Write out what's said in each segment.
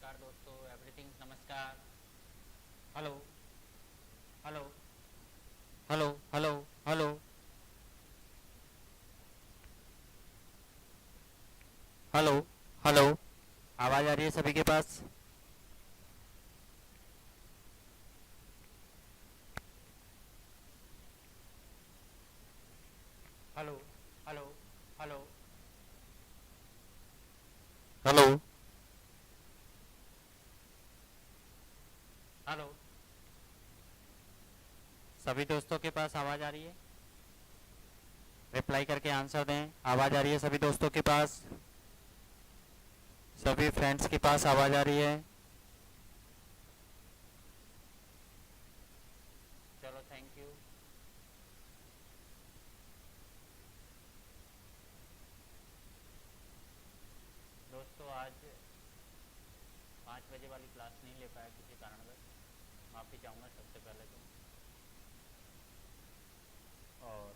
नमस्कार दोस्तों, एवरीथिंग नमस्कार। Hello hello hello hello hello hello hello. आवाज़ आ रही है सभी के पास? Hello hello hello hello hello. सभी दोस्तों के पास आवाज़ आ रही है? रिप्लाई करके आंसर दें। आवाज़ आ रही है सभी दोस्तों के पास? सभी फ्रेंड्स के पास आवाज़ आ रही है? चलो, थैंक यू। दोस्तों, आज 5 बजे वाली क्लास नहीं ले पाया किसी कारणवश। माफ़ी चाहूँगा सबसे पहले तो। और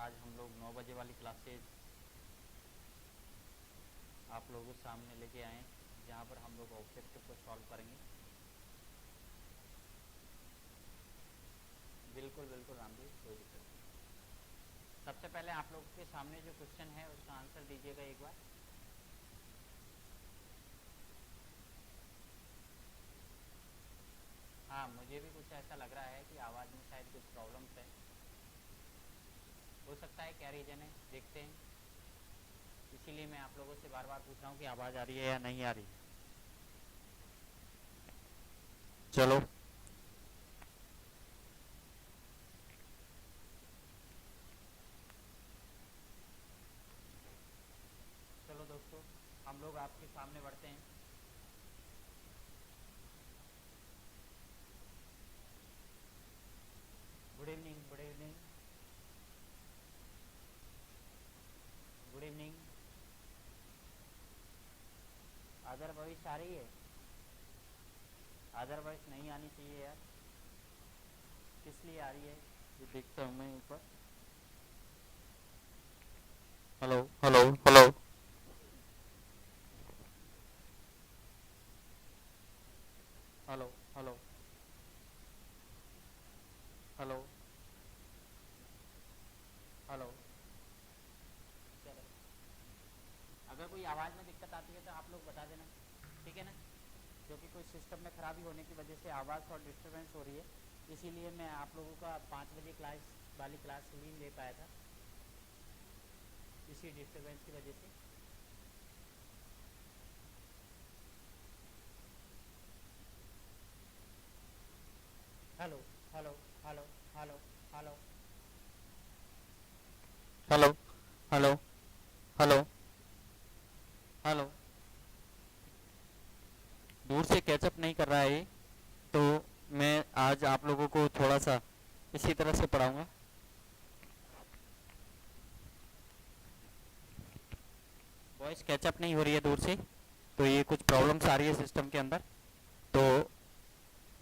आज हम लोग 9 बजे वाली क्लासेज आप लोगों के सामने लेके आए, जहाँ पर हम लोग ऑब्जेक्टिव को सॉल्व करेंगे। बिल्कुल बिल्कुल राम जी, कोई दिक्कत नहीं। सबसे पहले आप लोगों के सामने जो क्वेश्चन है उसका आंसर दीजिएगा एक बार। हाँ, मुझे भी कुछ ऐसा लग रहा है कि आवाज़ में शायद कुछ प्रॉब्लम्स है। हो सकता है क्या रीज़न है, देखते हैं। इसीलिए मैं आप लोगों से बार बार पूछ रहा हूँ कि आवाज़ आ रही है या नहीं आ रही है। चलो चलो दोस्तों, हम लोग आपके सामने बढ़ते हैं। Good evening, good evening, good evening. Other voice आ रही है? अदर वॉइस नहीं आनी चाहिए यार। किस लिए आ रही है ये देखता हूँ मैं ऊपर। Hello hello hello hello hello hello hello. चलो, अगर कोई आवाज़ में दिक्कत आती है तो आप लोग बता देना, ठीक है ना? क्योंकि कोई सिस्टम में ख़राबी होने की वजह से आवाज़ और डिस्टर्बेंस हो रही है, इसीलिए मैं आप लोगों का 5 बजे क्लास वाली क्लास नहीं ले पाया था, इसी डिस्टर्बेंस की वजह से। Hello hello hello hello hello hello hello hello hello. दूर से कैचअप नहीं कर रहा है ये, तो मैं आज आप लोगों को थोड़ा सा इसी तरह से पढ़ाऊंगा। वॉइस कैचअप नहीं हो रही है दूर से, तो ये कुछ प्रॉब्लम्स आ रही है सिस्टम के अंदर। तो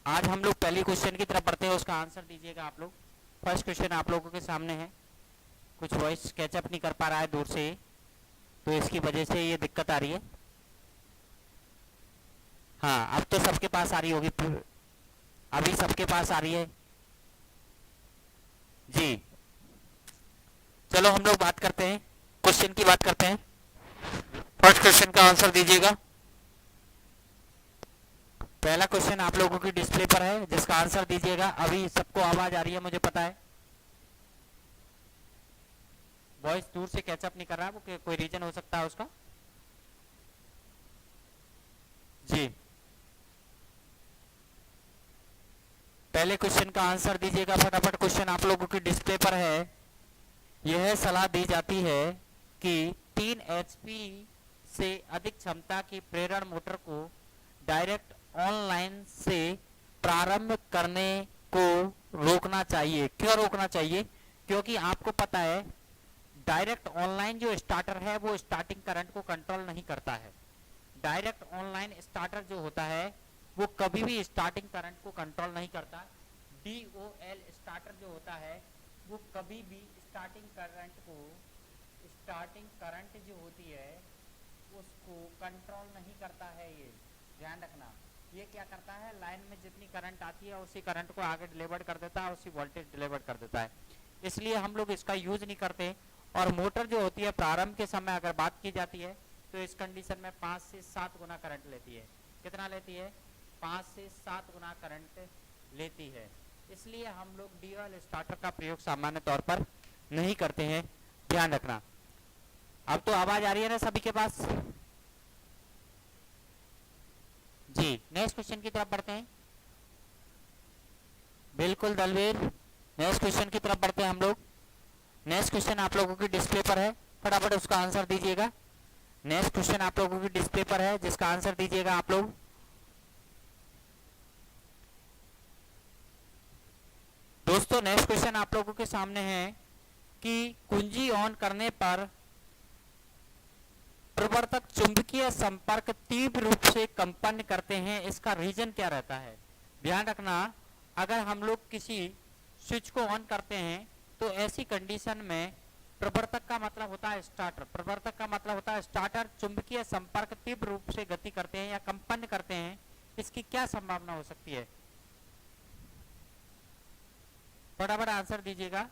आज हम लोग पहली क्वेश्चन की तरफ बढ़ते हैं, उसका आंसर दीजिएगा आप लोग। फर्स्ट क्वेश्चन आप लोगों के सामने है। कुछ वॉइस कैचअप नहीं कर पा रहा है दूर से, तो इसकी वजह से ये दिक्कत आ रही है। हाँ, अब तो सबके पास आ रही होगी। अभी सबके पास आ रही है जी। चलो हम लोग बात करते हैं, क्वेश्चन की बात करते हैं। फर्स्ट क्वेश्चन का आंसर दीजिएगा। पहला क्वेश्चन आप लोगों की डिस्प्ले पर है, जिसका आंसर दीजिएगा। अभी सबको आवाज आ रही है, मुझे पता है। वॉइस दूर से कैचअप नहीं कर रहा है, वो कोई रीजन हो सकता है उसका। जी, पहले क्वेश्चन का आंसर दीजिएगा फटाफट। क्वेश्चन आप लोगों की डिस्प्ले पर है। यह सलाह दी जाती है कि 3 HP से अधिक क्षमता की प्रेरण मोटर को डायरेक्ट ऑनलाइन से प्रारंभ करने को रोकना चाहिए। क्यों रोकना चाहिए? क्योंकि आपको पता है डायरेक्ट ऑनलाइन जो स्टार्टर है वो स्टार्टिंग करंट को कंट्रोल नहीं करता है। डायरेक्ट ऑनलाइन स्टार्टर जो होता है वो कभी भी स्टार्टिंग करंट को कंट्रोल नहीं करता। DOL स्टार्टर जो होता है वो कभी भी स्टार्टिंग करंट को स्टार्टिंग करंट जो होती है उसको कंट्रोल नहीं करता है। ये ध्यान रखना, ये क्या करता है, लाइन में जितनी करंट आती है उसी करंट को आगे डिलीवर कर देता है, उसी वोल्टेज डिलीवर कर देता है। इसलिए हम लोग इसका यूज नहीं करते। और मोटर जो होती है प्रारंभ के समय अगर बात की जाती है तो इस कंडीशन में 5 से 7 गुना करंट लेती है। कितना लेती है? 5 से 7 गुना करंट लेती है। इसलिए हम लोग ड्यूअल स्टार्टर का प्रयोग सामान्य तौर पर नहीं करते हैं, ध्यान रखना। अब तो आवाज आ रही है ना सभी के पास? जी, नेक्स्ट क्वेश्चन की तरफ बढ़ते हैं। बिल्कुल दलवीर, नेक्स्ट क्वेश्चन की तरफ बढ़ते हैं हम लोग। नेक्स्ट क्वेश्चन आप लोगों की डिस्प्ले पर है, फटाफट उसका आंसर दीजिएगा। नेक्स्ट क्वेश्चन आप लोगों की डिस्प्ले पर है, जिसका आंसर दीजिएगा आप लोग। दोस्तों नेक्स्ट क्वेश्चन आप लोगों के सामने है कि कुंजी ऑन करने पर प्रवर्तक चुंबकीय संपर्क तीव्र रूप से कंपन करते हैं, इसका रीजन क्या रहता है? ध्यान रखना, अगर हम लोग किसी स्विच को ऑन करते हैं तो ऐसी कंडीशन में प्रवर्तक का मतलब होता है स्टार्टर, प्रवर्तक का मतलब होता है स्टार्टर, चुंबकीय संपर्क तीव्र रूप से गति करते हैं या कंपन करते हैं, इसकी क्या संभावना हो सकती है? फटाफट आंसर दीजिएगा।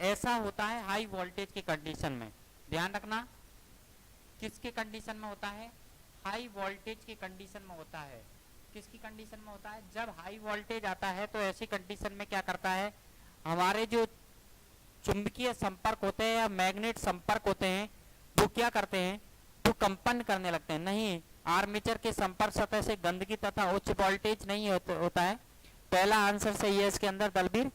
ऐसा होता है हाई वोल्टेज की कंडीशन में। ध्यान रखना, किसके कंडीशन में होता है? हाई वोल्टेज की कंडीशन में होता है। किसकी कंडीशन में होता है? जब हाई वोल्टेज आता है तो ऐसी कंडीशन में क्या करता है, हमारे जो चुंबकीय संपर्क होते हैं या मैग्नेट संपर्क होते हैं वो क्या करते हैं, वो कंपन करने लगते हैं। नहीं, आर्मेचर के संपर्क सतह से गंदगी तथा उच्च वोल्टेज नहीं होता है। पहला आंसर सही है इसके अंदर दलबीर,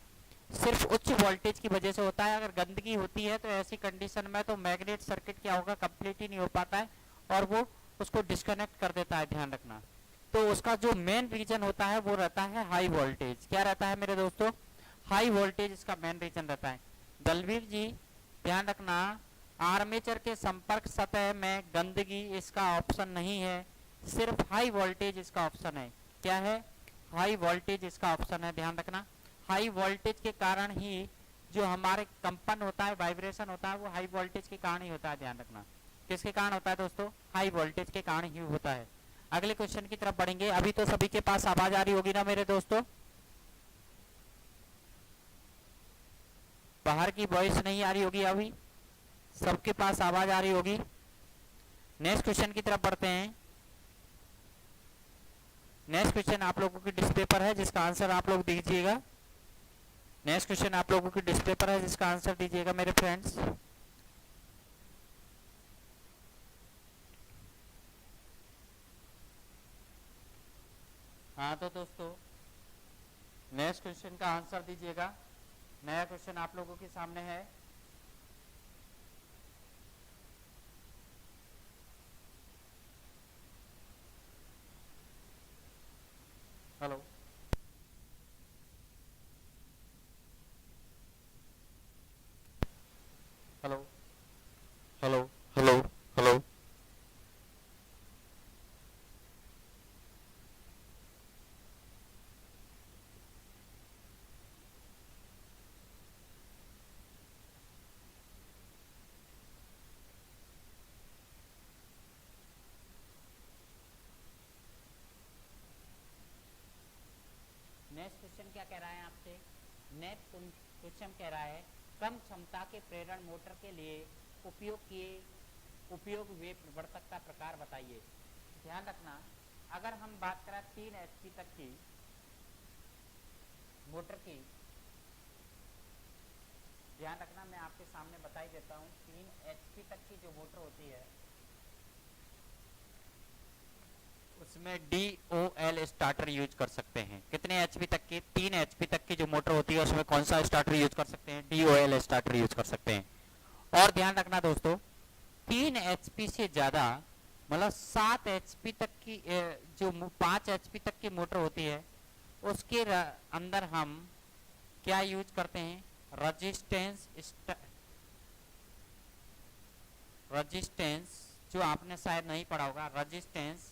सिर्फ उच्च वोल्टेज की वजह से होता है। अगर गंदगी होती है तो ऐसी कंडीशन में तो मैग्नेट सर्किट क्या होगा, कंप्लीट ही नहीं हो पाता है और वो उसको डिस्कनेक्ट कर देता है। ध्यान रखना, तो उसका जो मेन रीजन होता है वो रहता है हाई वोल्टेज। क्या रहता है मेरे दोस्तों? हाई वोल्टेज इसका मेन रीजन रहता है। दलवीर जी ध्यान रखना, आर्मेचर के संपर्क सतह में गंदगी इसका ऑप्शन नहीं है, सिर्फ हाई वोल्टेज इसका ऑप्शन है। क्या है? हाई वोल्टेज इसका ऑप्शन है। ध्यान रखना, हाई वोल्टेज के कारण ही जो हमारे कंपन होता है, वाइब्रेशन होता है, वो हाई वोल्टेज के कारण ही होता है। ध्यान रखना, किसके कारण होता है दोस्तों? हाई वोल्टेज के कारण ही होता है। अगले क्वेश्चन की तरफ बढ़ेंगे। अभी तो सभी के पास आवाज आ रही होगी ना मेरे दोस्तों? बाहर की वॉइस नहीं आ रही होगी, अभी सबके पास आवाज आ रही होगी। नेक्स्ट क्वेश्चन की तरफ बढ़ते हैं। नेक्स्ट क्वेश्चन आप लोगों की डिस्प्ले पर है, जिसका आंसर आप लोग दीजिएगा। नेक्स्ट क्वेश्चन आप लोगों की डिस्प्ले पर है, जिसका आंसर दीजिएगा मेरे फ्रेंड्स। हाँ तो दोस्तों नेक्स्ट क्वेश्चन का आंसर दीजिएगा। नया क्वेश्चन आप लोगों के सामने है। Hello hello hello hello hello. Next question क्या कह रहा है आपसे? नेक्स्ट क्वेश्चन कह रहा है कम क्षमता के प्रेरण मोटर के लिए उपयोग हुए प्रवर्तक का प्रकार बताइए। ध्यान रखना, अगर हम बात करें 3 HP तक की मोटर की, ध्यान रखना मैं आपके सामने बता ही देता हूँ। 3 HP तक की जो मोटर होती है उसमें DOL स्टार्टर यूज कर सकते हैं। कितने HP तक की? 3 HP तक की जो मोटर होती है उसमें कौन सा स्टार्टर यूज कर सकते हैं? DOL स्टार्टर यूज कर सकते हैं। और ध्यान रखना दोस्तों, 3 HP से ज्यादा मतलब 7 HP तक की जो 5 HP तक की मोटर होती है उसके अंदर हम क्या यूज करते हैं? रजिस्टेंस जो आपने शायद नहीं पढ़ा होगा, रजिस्टेंस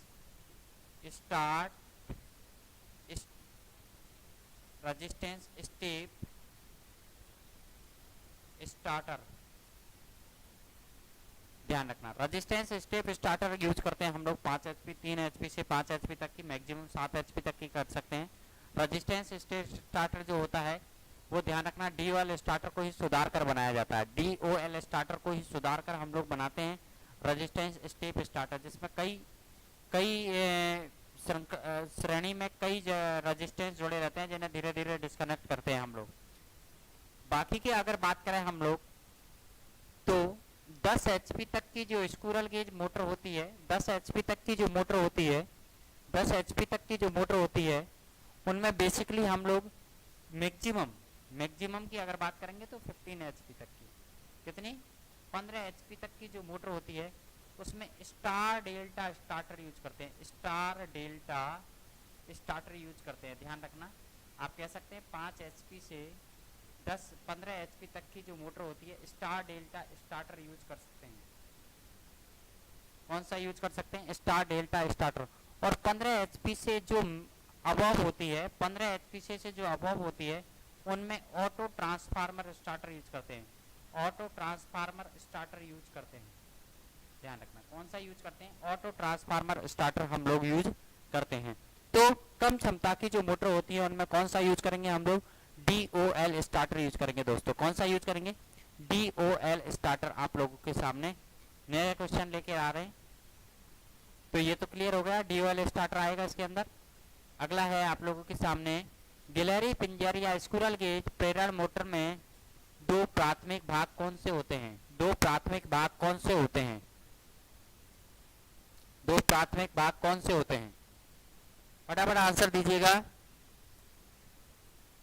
स्टेप स्टार्टर ध्यान रखना। रजिस्टेंस स्टेप स्टार्टर यूज करते हैं हम लोग 5 HP, 3 HP से 5 HP तक की, मैक्सिमम 7 HP तक की कर सकते हैं। रजिस्टेंस स्टेप स्टार्टर जो होता है वो ध्यान रखना DOL स्टार्टर को ही सुधार कर बनाया जाता है। DOL स्टार्टर को ही सुधार कर हम लोग बनाते हैं रजिस्टेंस स्टेप स्टार्टर, जिसमें कई श्रेणी में कई रजिस्टेंस जुड़े रहते हैं जिन्हें धीरे धीरे डिस्कनेक्ट करते हैं हम लोग। बाकी की अगर बात करें हम लोग तो 10 HP तक की जो स्क्विरल गेज मोटर होती है, 10 HP तक की जो मोटर होती है, 10 HP तक की जो मोटर होती है उनमें बेसिकली हम लोग मैक्सिमम की अगर बात करेंगे तो 15 HP तक की, कितनी 15 HP तक की जो मोटर होती है उसमें स्टार डेल्टा स्टार्टर यूज करते हैं। स्टार डेल्टा स्टार्टर यूज करते हैं, ध्यान रखना। आप कह सकते हैं 5 HP से 15 HP तक की जो मोटर होती है स्टार डेल्टा स्टार्टर यूज कर सकते हैं। कौन सा यूज कर सकते हैं? Star delta starter. और 15 HP से जो अबव होती है, 15 HP से जो अबव होती है उनमें ऑटो ट्रांसफार्मर स्टार्टर यूज करते हैं। ऑटो ट्रांसफार्मर स्टार्टर यूज करते हैं, ध्यान रखना। कौन सा यूज करते हैं? ऑटो ट्रांसफार्मर स्टार्टर हम लोग यूज करते हैं। तो कम क्षमता की जो मोटर होती है उनमें कौन सा यूज करेंगे हम लोग? DOL स्टार्टर यूज करेंगे दोस्तों। कौन सा यूज करेंगे? DOL स्टार्टर आप लोगों के सामने नया क्वेश्चन लेके आ रहे हैं। तो ये तो क्लियर हो गया, DOL स्टार्टर आएगा इसके अंदर। अगला है आप लोगों के सामने गिलहरी पिंजर या स्क्विरल गेज प्रेरण मोटर में दो प्राथमिक भाग कौन से होते हैं? दो प्राथमिक भाग कौन से होते हैं? दो प्राथमिक भाग कौन से होते हैं? फटाफट आंसर दीजिएगा,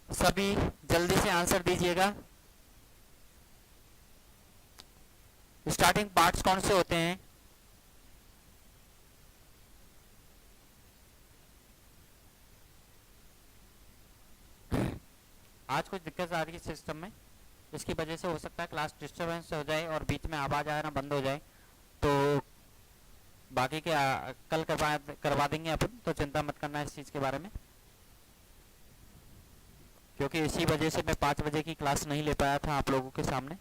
सभी जल्दी से आंसर दीजिएगा। स्टार्टिंग पार्ट्स कौन से होते हैं? आज कुछ दिक्कत आ रही है सिस्टम में, इसकी वजह से हो सकता है क्लास डिस्टर्बेंस हो जाए और बीच में आवाज आना बंद हो जाए। तो बाकी के कल करवा देंगे अपन, तो चिंता मत करना इस चीज के बारे में, क्योंकि इसी वजह से मैं 5 बजे की क्लास नहीं ले पाया था आप लोगों के सामने।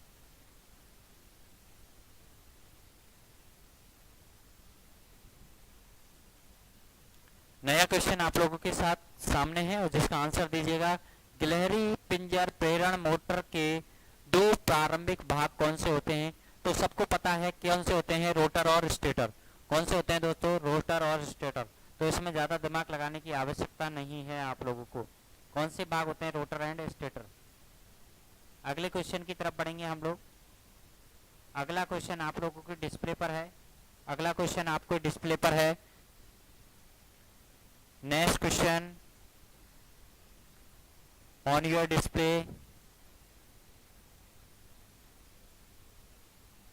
नया क्वेश्चन आप लोगों के साथ सामने है और जिसका आंसर दीजिएगा। गिलहरी पिंजर प्रेरण मोटर के दो प्रारंभिक भाग कौन से होते हैं? तो सबको पता है कौन से होते हैं, रोटर और स्टेटर। कौन से होते हैं दोस्तों? रोटर और स्टेटर। तो इसमें ज्यादा दिमाग लगाने की आवश्यकता नहीं है आप लोगों को। कौन से भाग होते हैं? Rotor and stator. अगले क्वेश्चन की तरफ बढ़ेंगे हम लोग। अगला क्वेश्चन आप लोगों के डिस्प्ले पर है। अगला क्वेश्चन आपको डिस्प्ले पर है। Next question on your display.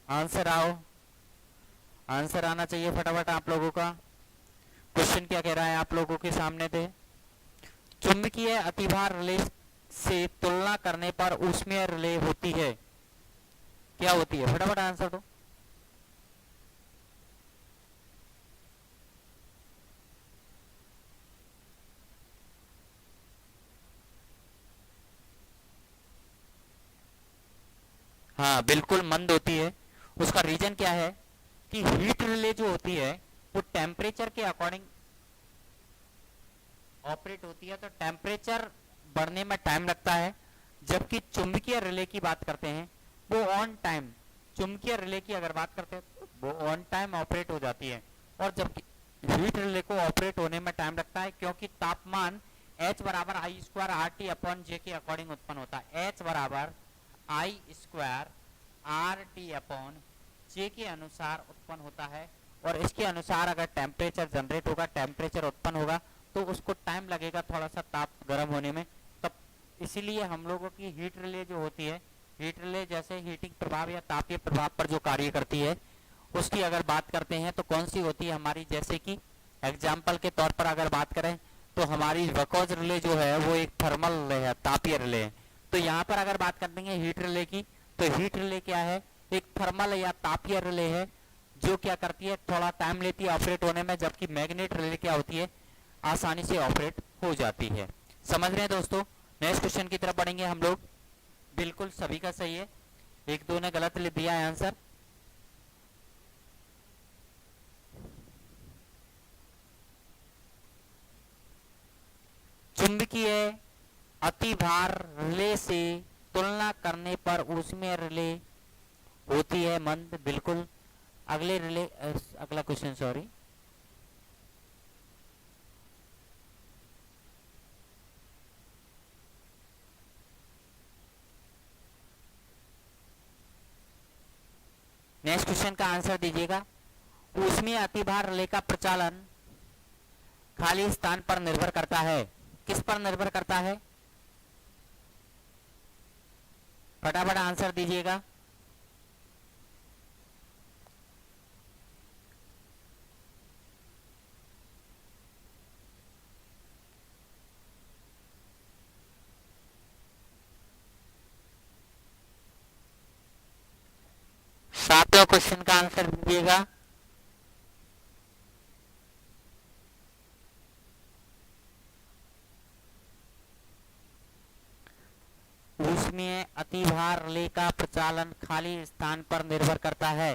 Answer आओ, आंसर आना चाहिए फटाफट आप लोगों का। क्वेश्चन क्या कह रहा है आप लोगों के सामने थे? चुंबकीय अतिभार रिले से तुलना करने पर ऊष्मीय रिले होती है, क्या होती है? फटाफट आंसर दो। हाँ बिल्कुल मंद होती है। उसका रीजन क्या है कि हीट रिले जो होती है वो टेम्परेचर के अकॉर्डिंग ऑपरेट होती है, तो टेम्परेचर बढ़ने में टाइम लगता है। जबकि चुंबकीय रिले की बात करते हैं वो ऑन टाइम, चुंबकीय रिले की अगर बात करते हैं तो वो ऑन टाइम ऑपरेट हो जाती है। और जबकि हीट रिले को ऑपरेट होने में टाइम लगता है, क्योंकि तापमान H बराबर आई स्क्वायर आर टी अपॉन जे के अकॉर्डिंग उत्पन्न होता है। H बराबर आई स्क्वायर आर टी अपॉन जे के अनुसार उत्पन्न होता है। और इसके अनुसार अगर टेम्परेचर जनरेट होगा, टेम्परेचर उत्पन्न होगा, तो उसको टाइम लगेगा थोड़ा सा ताप गर्म होने में। तब इसीलिए हम लोगों की हीट रिले जो होती है, हीट रिले जैसे हीटिंग प्रभाव या तापीय प्रभाव पर जो कार्य करती है उसकी अगर बात करते हैं तो कौन सी होती है हमारी? जैसे कि एग्जाम्पल के तौर पर अगर बात करें तो हमारी वकोज रिले जो है वो एक थर्मल रिले है, तापीय रिले है। तो यहाँ पर अगर बात कर देंगे हीट रिले की, तो हीट रिले क्या है? एक थर्मल या तापीय रिले है जो क्या करती है, थोड़ा टाइम लेती है ऑपरेट होने में। जबकि मैग्नेट रिले क्या होती है, आसानी से ऑपरेट हो जाती है। समझ रहे हैं दोस्तों? नेक्स्ट क्वेश्चन की तरफ बढ़ेंगे हम लोग। बिल्कुल सभी का सही है, एक दो ने गलत ले दिया है आंसर। चुंबकीय अतिभार रिले से तुलना करने पर ऊष्मीय रिले होती है मंद। बिल्कुल। अगला क्वेश्चन, सॉरी। नेक्स्ट क्वेश्चन का आंसर दीजिएगा। ऊष्मीय अतिभार रिले का प्रचालन खाली स्थान पर निर्भर करता है। किस पर निर्भर करता है? फटाफट आंसर दीजिएगा। सातवां क्वेश्चन का आंसर दीजिएगा। ऊष्मीय अतिभार रिले का प्रचालन खाली स्थान पर निर्भर करता है।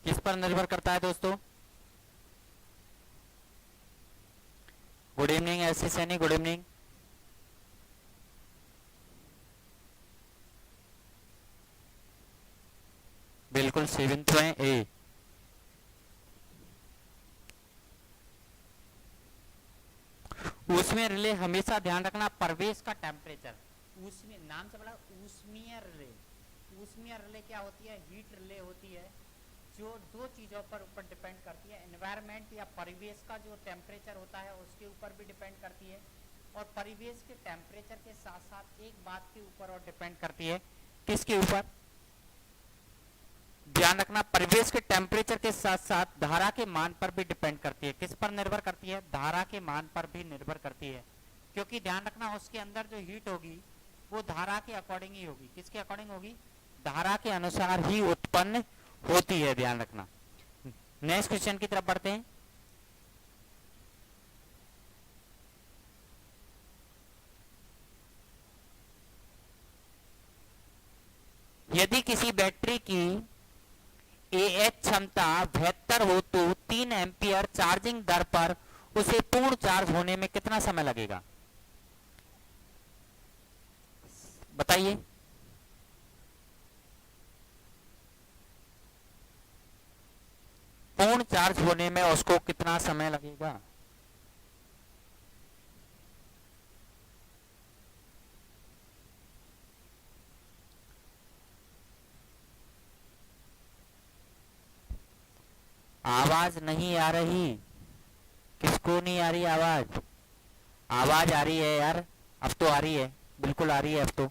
किस पर निर्भर करता है दोस्तों? Good evening SC Saini, good evening. बिल्कुल 7th में ए। ऊष्मीय रिले हमेशा ध्यान रखना प्रवेश का टेम्परेचर। ऊष्मीय नाम से बड़ा ऊष्मीय रिले। ऊष्मीय रिले क्या होती है? हीट रिले होती है, जो दो चीजों पर ऊपर डिपेंड करती है। एनवायरनमेंट या परिवेश का जो टेम्परेचर होता है उसके ऊपर भी डिपेंड करती है, और परिवेश के टेम्परेचर के साथ साथ एक बात के ऊपर और डिपेंड करती है। किसके ऊपर? ध्यान रखना, परिवेश के टेम्परेचर के साथ साथ धारा के मान पर भी डिपेंड करती है। किस पर निर्भर करती है? धारा के मान पर भी निर्भर करती है, क्योंकि ध्यान रखना उसके अंदर जो हीट होगी वो धारा के अकॉर्डिंग ही होगी। किसके अकॉर्डिंग होगी? धारा के अनुसार ही उत्पन्न होती है, ध्यान रखना। नेक्स्ट क्वेश्चन की तरफ बढ़ते हैं। यदि किसी बैटरी की AH क्षमता 72 हो तो 3 एम्पियर चार्जिंग दर पर उसे पूर्ण चार्ज होने में कितना समय लगेगा? बताइए। पूर्ण चार्ज होने में उसको कितना समय लगेगा? आवाज नहीं आ रही। किसको नहीं आ रही आवाज? आवाज आ रही है यार, अब तो आ रही है, बिल्कुल आ रही है अब तो।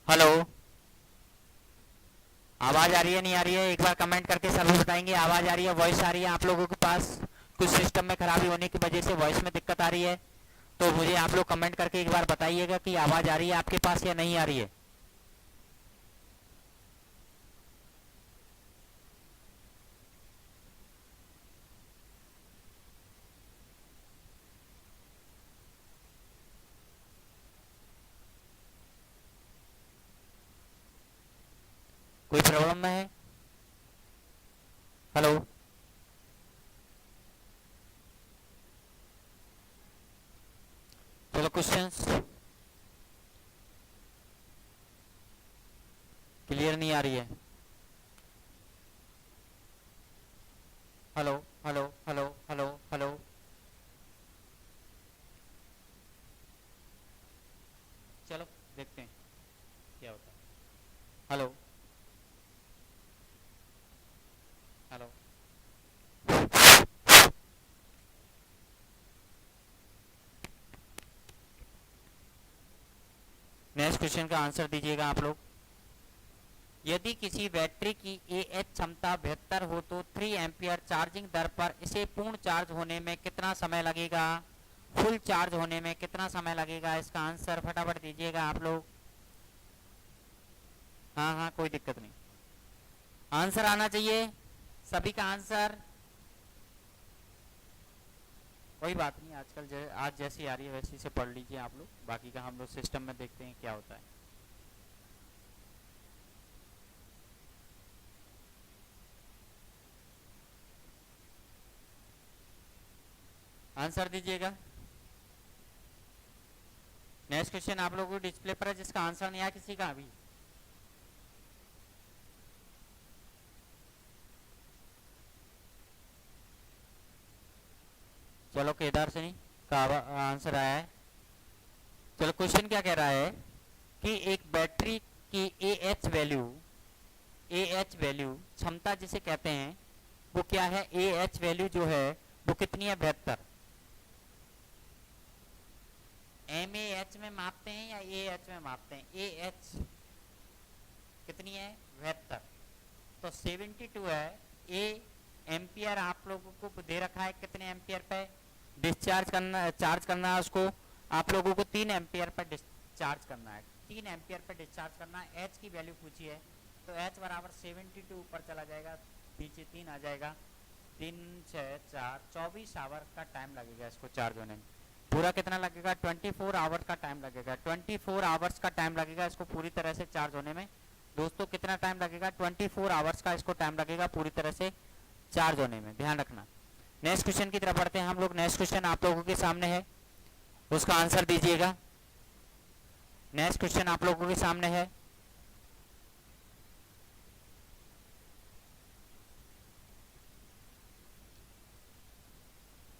हेलो, आवाज आ रही है नहीं आ रही है? एक बार कमेंट करके सभी बताएंगे आवाज आ रही है, वॉइस आ रही है। आप लोगों के पास कुछ सिस्टम में खराबी होने की वजह से वॉइस में दिक्कत आ रही है, तो मुझे आप लोग कमेंट करके एक बार बताइएगा कि आवाज आ रही है आपके पास या नहीं आ रही है। कोई प्रॉब्लम में है? हेलो, चलो क्वेश्चंस क्लियर नहीं आ रही है। Hello hello hello hello hello, चलो देखते हैं क्या होता है। हेलो हेलो, नेक्स्ट क्वेश्चन का आंसर दीजिएगा आप लोग। यदि किसी बैटरी की AH क्षमता 72 हो तो 3 एम्पियर चार्जिंग दर पर इसे पूर्ण चार्ज होने में कितना समय लगेगा? फुल चार्ज होने में कितना समय लगेगा, इसका आंसर फटाफट दीजिएगा आप लोग। हाँ हाँ कोई दिक्कत नहीं, आंसर आना चाहिए सभी का आंसर। कोई बात नहीं, आजकल आज जैसी आ रही है वैसी से पढ़ लीजिए आप लोग, बाकी का हम लोग सिस्टम में देखते हैं क्या होता है। आंसर दीजिएगा। नेक्स्ट क्वेश्चन आप लोगों को डिस्प्ले पर है जिसका आंसर नहीं आया किसी का अभी। चलो केदार से नहीं का आंसर आया है। चलो क्वेश्चन क्या कह रहा है कि एक बैटरी की AH वैल्यू क्षमता जिसे कहते हैं वो क्या है, AH वैल्यू जो है वो कितनी है, 72। mAh में मापते हैं या AH में मापते हैं, AH कितनी है, 72। तो 72 है। ए एम्पियर आप लोगों को दे रखा है, कितने एम्पियर पे चार्ज करना है उसको आप लोगों को 3 एम्पियर पर डिस्चार्ज करना है, 3 एम्पियर पर डिस्चार्ज करना है। H की वैल्यू पूछी है तो H बराबर 72 ऊपर चला जाएगा, नीचे 3 आ जाएगा, 3 6 4 24 आवर का टाइम लगेगा इसको चार्ज होने में। पूरा कितना लगेगा, 24 आवर का टाइम लगेगा, 24 आवर्स का टाइम लगेगा इसको पूरी तरह से चार्ज होने में। दोस्तों कितना टाइम लगेगा, 24 आवर्स का इसको टाइम लगेगा पूरी तरह से चार्ज होने में, ध्यान रखना। नेक्स्ट क्वेश्चन की तरफ बढ़ते हैं हम लोग। नेक्स्ट क्वेश्चन आप लोगों के सामने है, उसका आंसर दीजिएगा। नेक्स्ट क्वेश्चन आप लोगों के सामने है,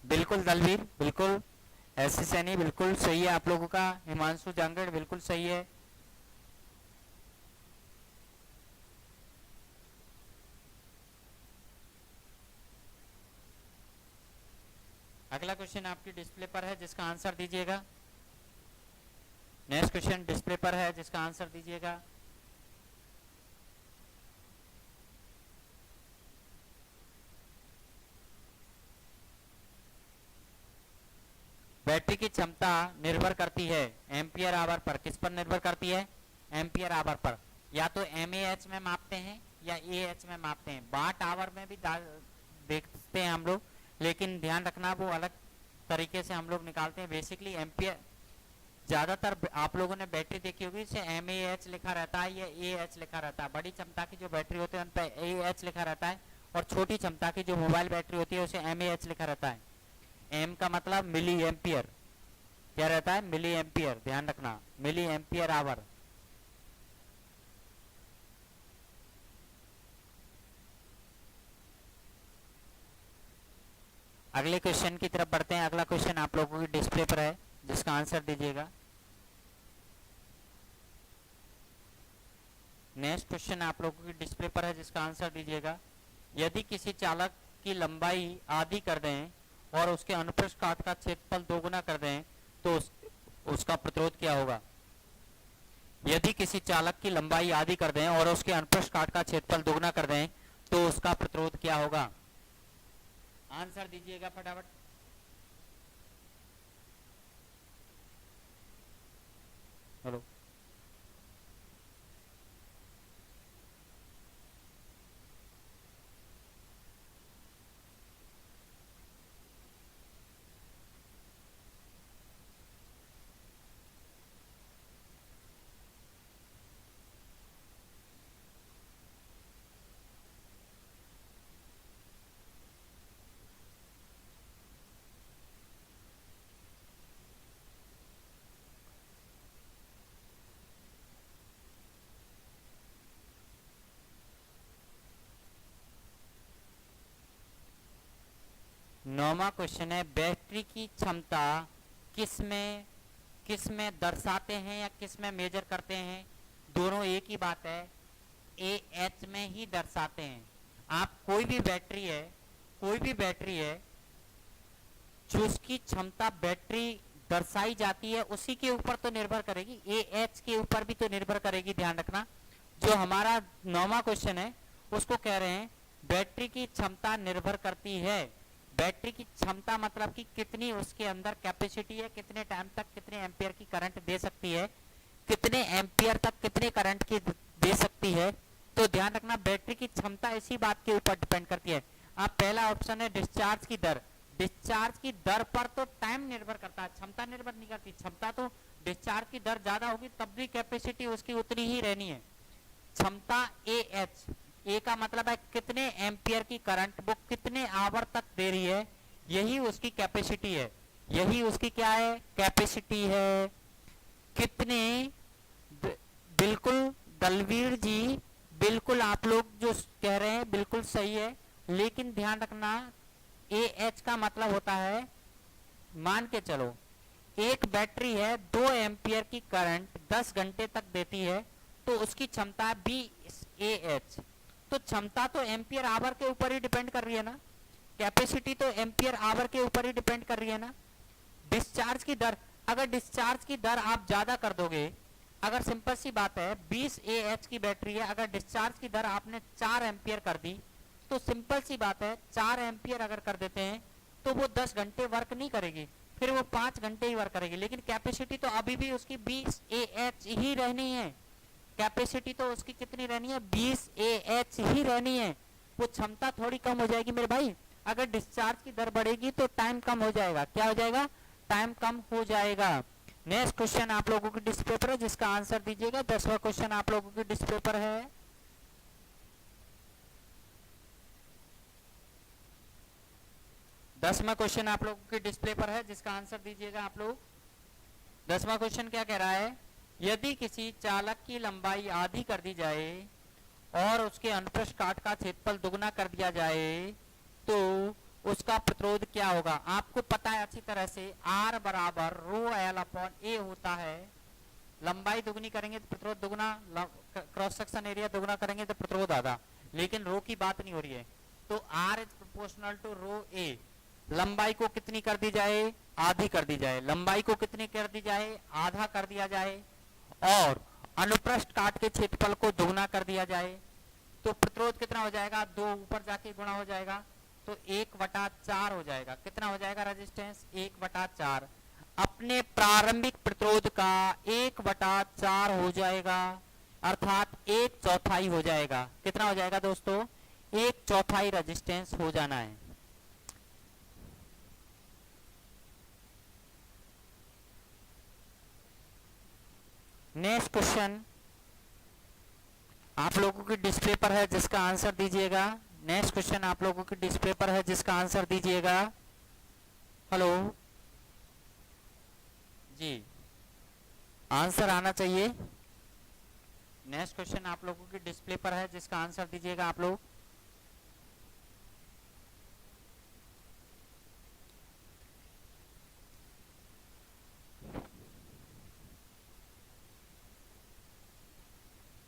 बिल्कुल दलवीर, बिल्कुल ऐसे सैनी, बिल्कुल सही है आप लोगों का। हिमांशु जांगड़ बिल्कुल सही है। अगला क्वेश्चन आपकी डिस्प्ले पर है जिसका आंसर दीजिएगा। नेक्स्ट क्वेश्चन डिस्प्ले पर है जिसका आंसर दीजिएगा। बैटरी की क्षमता निर्भर करती है एम्पियर आवर पर, किस पर निर्भर करती है, एम्पियर आवर पर। या तो mAh में मापते हैं या AH में मापते हैं, वाट आवर में भी देखते हैं हम लोग, लेकिन ध्यान रखना वो अलग तरीके से हम लोग निकालते हैं। बेसिकली एम्पियर, ज्यादातर आप लोगों ने बैटरी देखी होगी इसे mAh लिखा रहता है या AH लिखा रहता है। बड़ी क्षमता की जो बैटरी होती है उन पर AH लिखा रहता है, और छोटी क्षमता की जो मोबाइल बैटरी होती है उसे mAh लिखा रहता है। एम का मतलब मिली एम्पियर, क्या रहता है, मिली एम्पियर, ध्यान रखना, मिली एम्पियर आवर। अगले क्वेश्चन की तरफ बढ़ते हैं। अगला क्वेश्चन आप लोगों की डिस्प्ले पर है जिसका आंसर दीजिएगा। नेक्स्ट क्वेश्चन आप लोगों की डिस्प्ले पर है जिसका आंसर दीजिएगा। यदि किसी चालक की लंबाई आधी कर दें और उसके अनुप्रस्थ काट का क्षेत्रफल दोगुना कर दें तो उसका प्रतिरोध क्या होगा। यदि किसी चालक की लंबाई आधी कर दें और उसके अनुप्रस्थ काट का क्षेत्रफल दोगुना कर दें तो उसका प्रतिरोध क्या होगा। आंसर दीजिएगा फटाफट। हेलो, नौवां क्वेश्चन है, बैटरी की क्षमता किस में दर्शाते हैं या किस में मेजर करते हैं, दोनों एक ही बात है, AH में ही दर्शाते हैं। आप कोई भी बैटरी है जो उसकी क्षमता बैटरी दर्शाई जाती है उसी के ऊपर तो निर्भर करेगी, AH के ऊपर भी तो निर्भर करेगी, ध्यान रखना। जो हमारा नौवां क्वेश्चन है उसको कह रहे हैं बैटरी की क्षमता निर्भर करती है बैटरी की क्षमता मतलब कि कितनी उसके अंदर कैपेसिटी है, कितने टाइम तक कितने एम्पियर की करंट दे सकती है, कितने एम्पियर तक कितने करंट की दे सकती है। तो ध्यान रखना बैटरी की क्षमता इसी बात के ऊपर डिपेंड करती है। अब पहला ऑप्शन है डिस्चार्ज की दर। डिस्चार्ज की दर पर तो टाइम निर्भर करता है, क्षमता निर्भर नहीं करती। क्षमता तो डिस्चार्ज की दर ज्यादा होगी तब भी कैपेसिटी उसकी उतनी ही रहनी है। क्षमता ए एच, ए का मतलब है कितने एम्पियर की करंट वो कितने आवर तक दे रही है, यही उसकी कैपेसिटी है। यही उसकी क्या है, कैपेसिटी है। कितने बिल्कुल दलवीर जी, बिल्कुल आप लोग जो कह रहे हैं बिल्कुल सही है, लेकिन ध्यान रखना ए एच का मतलब होता है, मान के चलो एक बैटरी है 2 एम्पियर की करंट 10 घंटे तक देती है तो उसकी क्षमता है बी ए एच। तो क्षमता तो एम्पियर आवर के ऊपर ही डिपेंड कर रही है ना, कैपेसिटी तो एम्पियर आवर के ऊपर ही डिपेंड कर रही है ना। डिस्चार्ज की दर, अगर डिस्चार्ज की दर आप ज्यादा कर दोगे, अगर सिंपल सी बात है 20 ए एच की बैटरी है, अगर डिस्चार्ज की दर आपने 4 एम्पियर कर दी तो सिंपल सी बात है 4 एम्पियर अगर कर देते हैं तो वो 10 घंटे वर्क नहीं करेगी, फिर वो 5 घंटे ही वर्क करेगी। लेकिन कैपेसिटी तो अभी भी उसकी 20 ए एच ही रहनी है। कैपेसिटी तो उसकी कितनी रहनी है, 20 ए एच ही रहनी है। वो क्षमता थोड़ी कम हो जाएगी मेरे भाई। अगर डिस्चार्ज की दर बढ़ेगी तो टाइम कम हो जाएगा। क्या हो जाएगा, टाइम कम हो जाएगा। नेक्स्ट क्वेश्चन आप लोगों की डिस्प्ले पर है जिसका आंसर दीजिएगा। 10वां क्वेश्चन आप लोगों की डिस्प्ले पर है। दसवां क्वेश्चन आप लोगों की डिस्प्ले पर है जिसका आंसर दीजिएगा आप लोग। 10वां क्वेश्चन क्या कह रहा है, यदि किसी चालक की लंबाई आधी कर दी जाए और उसके अनुप्रस्थ काट का क्षेत्रफल दुगना कर दिया जाए तो उसका प्रतिरोध क्या होगा। आपको पता है अच्छी तरह से R बराबर रो एल अपॉन ए होता है। लंबाई दुगनी करेंगे तो प्रतिरोध दुगना, क्रॉस सेक्शन एरिया दुगना करेंगे तो प्रतिरोध आधा, लेकिन रो की बात नहीं हो रही है। तो R इज प्रोपोर्शनल टू रो ए। लंबाई को कितनी कर दी जाए, आधी कर दी जाए। लंबाई को कितनी कर दी जाए, आधा कर दिया जाए, और अनुप्रस्थ काट के क्षेत्रफल को दुगना कर दिया जाए तो प्रतिरोध कितना हो जाएगा, 2 ऊपर जाके गुणा हो जाएगा तो 1/4 हो जाएगा। कितना हो जाएगा रेजिस्टेंस, 1/4। अपने प्रारंभिक प्रतिरोध का 1/4 हो जाएगा, अर्थात 1/4 हो जाएगा। कितना हो जाएगा दोस्तों, 1/4 रेजिस्टेंस हो जाना है। नेक्स्ट क्वेश्चन आप लोगों की डिस्प्ले पर है जिसका आंसर दीजिएगा। नेक्स्ट क्वेश्चन आप लोगों की डिस्प्ले पर है जिसका आंसर दीजिएगा। हेलो जी, आंसर आना चाहिए। नेक्स्ट क्वेश्चन आप लोगों की डिस्प्ले पर है जिसका आंसर दीजिएगा आप लोग।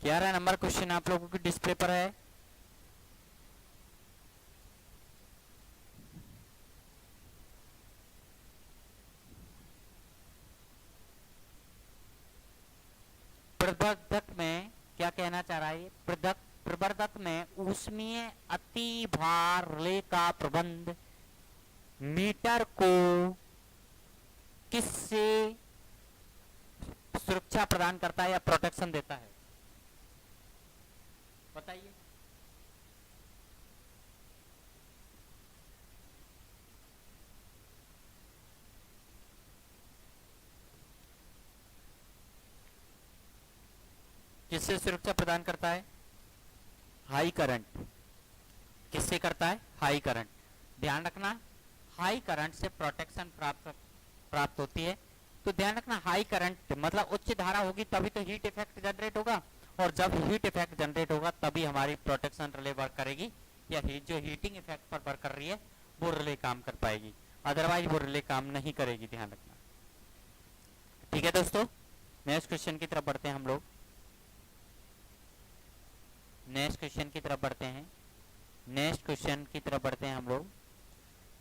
ग्यारह नंबर क्वेश्चन आप लोगों की डिस्प्ले पर है। प्रवर्धक में क्या कहना चाह रहा है, प्रवर्धक में ऊष्मीय अतिभार रिले का प्रबंध मीटर को किससे सुरक्षा प्रदान करता है या प्रोटेक्शन देता है, बताइए। किससे सुरक्षा प्रदान करता है, हाई करंट। किससे करता है, हाई करंट। ध्यान रखना हाई करंट से प्रोटेक्शन प्राप्त होती है। तो ध्यान रखना हाई करंट मतलब उच्च धारा होगी तभी तो हीट इफेक्ट जनरेट होगा, और जब हीट इफेक्ट जनरेट होगा तभी हमारी प्रोटेक्शन रिले वर्क करेगी, या जो हीटिंग इफेक्ट पर वर्क कर रही है वो रिले काम कर पाएगी, अदरवाइज वो रिले काम नहीं करेगी। ध्यान रखना, ठीक है दोस्तों। नेक्स्ट क्वेश्चन की तरफ बढ़ते हैं हम लोग। नेक्स्ट क्वेश्चन की तरफ बढ़ते हैं। नेक्स्ट क्वेश्चन की तरफ बढ़ते हैं हम लोग।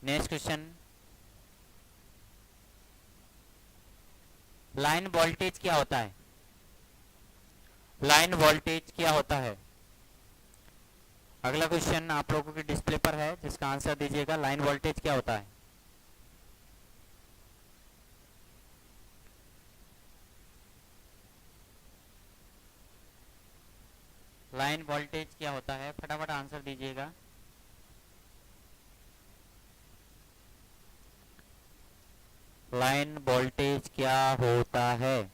नेक्स्ट क्वेश्चन, लाइन वोल्टेज क्या होता है, लाइन वोल्टेज क्या होता है। अगला क्वेश्चन आप लोगों के डिस्प्ले पर है जिसका आंसर दीजिएगा। लाइन वोल्टेज क्या होता है? लाइन वोल्टेज क्या होता है? फटाफट आंसर दीजिएगा। लाइन वोल्टेज क्या होता है?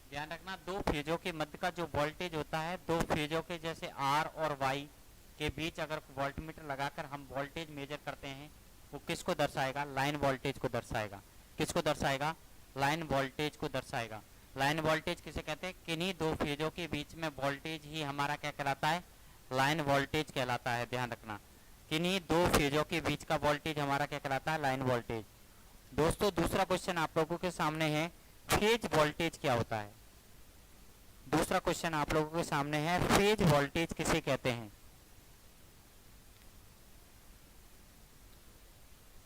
ध्यान रखना, दो फेजों के मध्य का जो वोल्टेज होता है, दो फेजों के जैसे आर और वाई के बीच अगर वोल्टमीटर लगाकर हम वोल्टेज मेजर करते हैं, वो किसको दर्शाएगा? लाइन वोल्टेज को दर्शाएगा। किसको दर्शाएगा? लाइन वोल्टेज को दर्शाएगा। लाइन वोल्टेज किसे कहते हैं? किन्हीं दो फेजों के बीच में वोल्टेज ही हमारा क्या कहलाता है? लाइन वोल्टेज कहलाता है। ध्यान रखना, किन्हीं दो फेजों के बीच का वोल्टेज हमारा क्या कहलाता है? Line voltage. दोस्तों दूसरा क्वेश्चन आप लोगों के सामने है, फेज वोल्टेज क्या होता है? दूसरा क्वेश्चन आप लोगों के सामने है, फेज वोल्टेज किसे कहते हैं?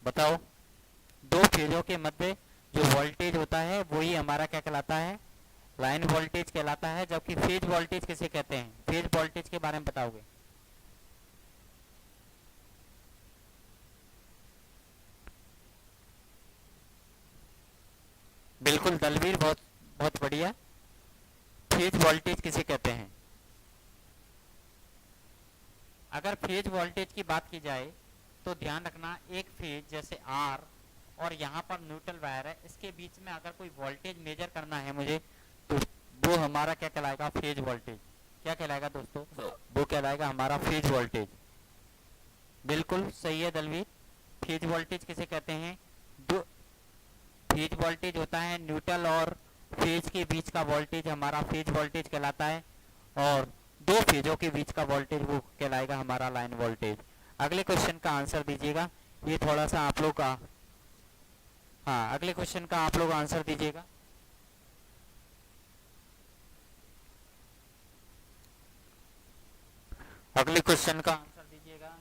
बताओ। दो फेजों के मध्य जो वोल्टेज होता है वही हमारा क्या कहलाता है? लाइन वोल्टेज कहलाता है। जबकि फेज वोल्टेज किसे कहते हैं? फेज वोल्टेज के बारे में बताओगे? बिल्कुल दलवीर, बहुत बहुत बढ़िया। फेज वोल्टेज किसे कहते हैं? अगर फेज वोल्टेज की बात की जाए तो ध्यान रखना, एक फेज जैसे आर और यहाँ पर न्यूट्रल वायर है, इसके बीच में अगर कोई वोल्टेज मेजर करना है मुझे, तो वो हमारा क्या कहलाएगा? Phase voltage. क्या कहलाएगा दोस्तों? वो कहलाएगा हमारा फेज वोल्टेज। बिल्कुल सही है दलवीर। फेज वोल्टेज किसे कहते हैं? दो फेज वोल्टेज होता है न्यूट्रल और फेज के बीच का वोल्टेज हमारा फेज वोल्टेज कहलाता है, और दो फेजों के बीच का वोल्टेज वो कहलाएगा हमारा लाइन वोल्टेज। अगले क्वेश्चन का आंसर दीजिएगा। ये थोड़ा सा आप लोग का, हाँ, अगले क्वेश्चन का आप लोग आंसर दीजिएगा। अगले क्वेश्चन का आंसर दीजिएगा।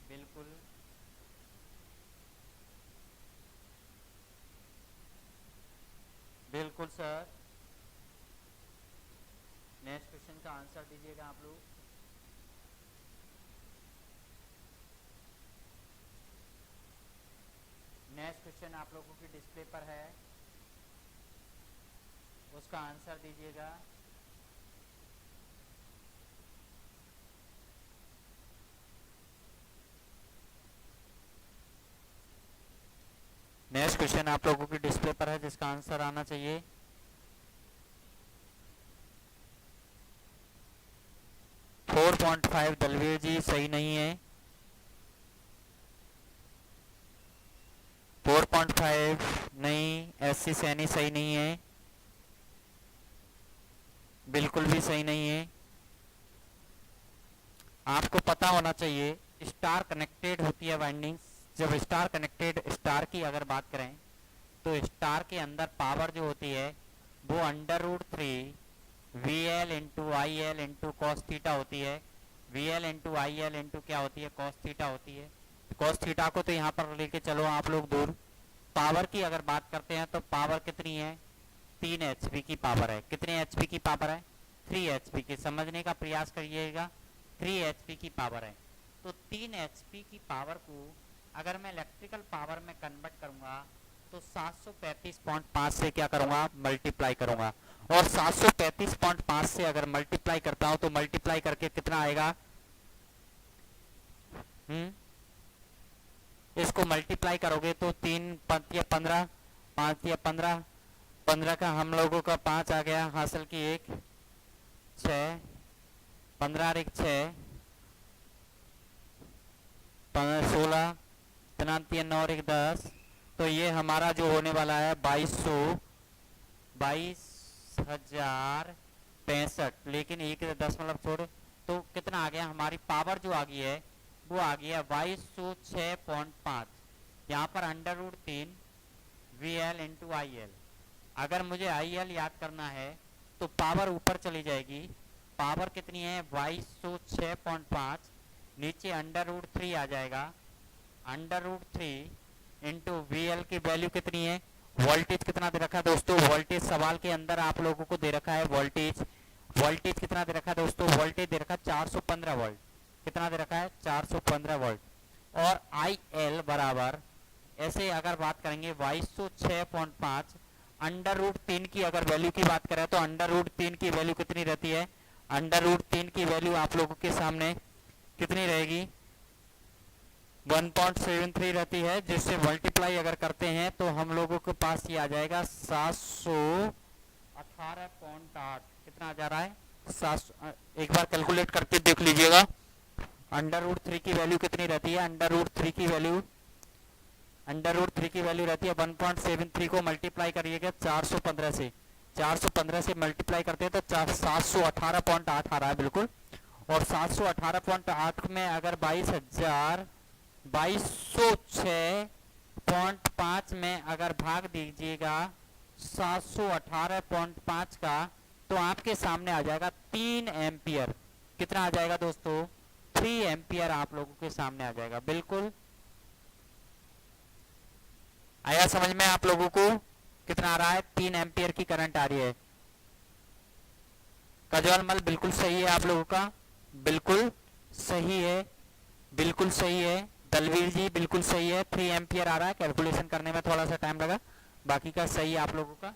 बिल्कुल बिल्कुल सर। नेक्स्ट क्वेश्चन का आंसर दीजिएगा आप लोग। नेक्स्ट क्वेश्चन आप लोगों की डिस्प्ले पर है, उसका आंसर दीजिएगा। नेक्स्ट क्वेश्चन आप लोगों की डिस्प्ले पर है जिसका आंसर आना चाहिए। फोर 4.5 दलवीर जी सही नहीं है। 4.5 नहीं, एससी सैनी सही नहीं है, बिल्कुल भी सही नहीं है। आपको पता होना चाहिए, स्टार कनेक्टेड होती है वाइंडिंग्स। जब स्टार कनेक्टेड स्टार की अगर बात करें तो स्टार के अंदर पावर जो होती है वो √3 VL into IL into cos theta होती है। VL इंटू IL इंटू क्या होती है? कॉस थीटा होती है। कॉस थीटा को तो यहाँ पर लेके चलो आप लोग दूर। पावर की अगर बात करते हैं तो पावर कितनी है? 3 HP की पावर है। कितने HP की पावर है? 3 HP की। समझने का प्रयास करिएगा, 3 HP की पावर है। तो 3 HP की पावर को अगर मैं इलेक्ट्रिकल पावर में कन्वर्ट करूंगा तो 735.5 से क्या करूंगा? मल्टीप्लाई करूंगा। और 735.5 से अगर मल्टीप्लाई करता हूं तो मल्टीप्लाई करके कितना आएगा? इसको मल्टीप्लाई करोगे तो 3 5 या 15, 5 या 15, 15 का हम लोगों का 5 आ गया, हासिल की 1, 6, 15 और 1 6, 16, 3 9 और 1 10। तो ये हमारा जो होने वाला है 22,065, लेकिन 1 दशमलव छोड़, तो कितना आ गया? हमारी पावर जो आ गई है वो आ गया 2206.5। यहाँ पर √3 V L into I L. अगर मुझे आई एल याद करना है तो पावर ऊपर चली जाएगी, पावर कितनी है 2206.5, नीचे अंडर रूट 3 आ जाएगा, under root 3 into V L की वैल्यू कितनी है, वोल्टेज कितना दे रखा है दोस्तों, वोल्टेज सवाल के अंदर आप लोगों को दे रखा है वोल्टेज, वोल्टेज कितना दे रखा है दोस्तों, वोल्टेज दे रखा है 415 वोल्ट, कितना दे रखा है 415 वोल्ट। और आई एल बराबर ऐसे अगर बात करेंगे 2206.5, अंडर रूट 3 की अगर वैल्यू की बात करें तो अंडर रूट 3 की वैल्यू कितनी रहती है, अंडर रूट 3 की वैल्यू आप लोगों के सामने कितनी रहेगी 1.73 रहती है, जिससे मल्टीप्लाई अगर करते हैं तो हम लोगों के पास ये आ जाएगा 718.8, कितना आ जा रहा है 700, एक बार कैलकुलेट करके देख लीजिएगा। अंडर रूट 3 की वैल्यू कितनी रहती है, अंडर रूट 3 की वैल्यू, अंडर रूट 3 की वैल्यू रहती है 1.73 को मल्टीप्लाई करिएगा 415 से, 415 से मल्टीप्लाई करते हैं तो 718.8 आ रहा है बिल्कुल। और 718.8 में अगर 2206.5 में अगर भाग दीजिएगा 718.5 का तो आपके सामने आ जाएगा 3 एम्पियर, कितना आ जाएगा दोस्तों 3 एम्पियर आप लोगों के सामने आ जाएगा। बिल्कुल आया समझ में आप लोगों को, कितना आ रहा है 3 एम्पियर की करंट आ रही है। कजवाल मल बिल्कुल सही है आप लोगों का, बिल्कुल सही है, बिल्कुल सही है। दलवीर जी बिल्कुल सही है, 3 एम्पियर आ रहा है, कैलकुलेशन करने में थोड़ा सा टाइम लगा, बाकी का सही आप लोगों का